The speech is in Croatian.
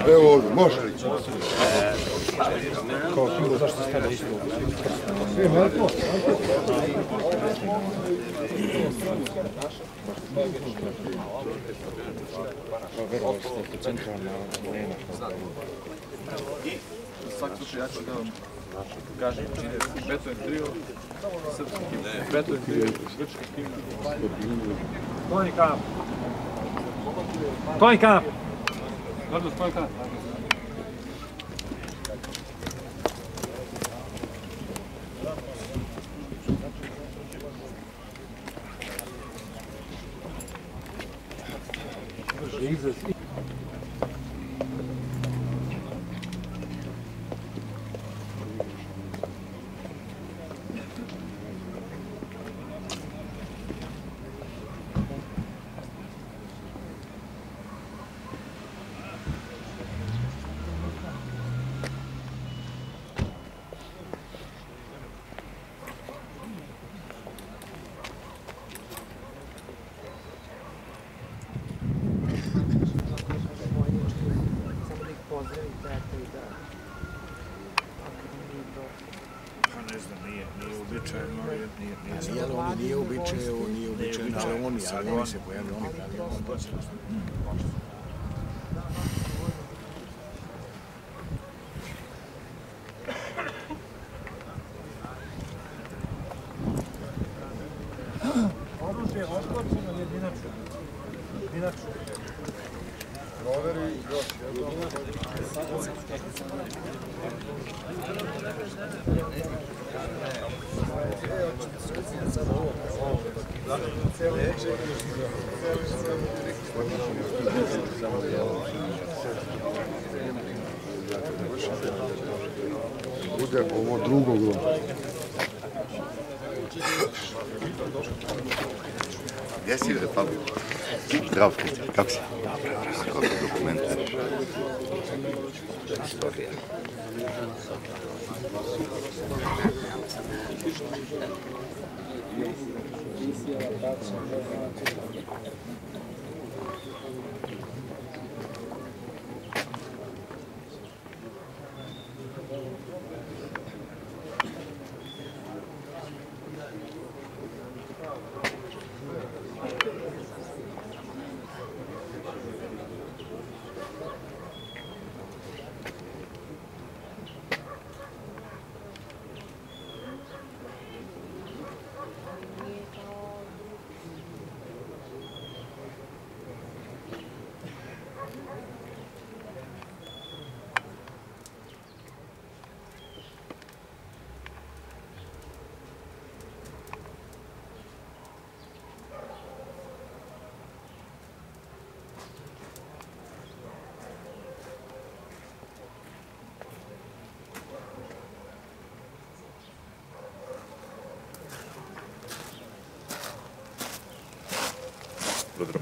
Evo ovdje, može. Kao kilo, zašto stavlja isto? Verovali ste oko centralna arena. I svaki slučaj ja ću da vam kažem činjenicu. Beto je trio, srpski tim. Beto je trio, grčki tim. Toni Kamp. Toni Kamp. Dobro, Toni Kamp. Jesus. Nije uobičajeno, ali oni se pojavljaju, oni pravi. Oružje otkočeno jedinačno. Jedinačno. Proveri još jednom. Bude ovo drugo gro. Gdje si, Pavle? Zdravo, Kristijan, kako si? Kako dokumentuješ? Istorija. Dobro.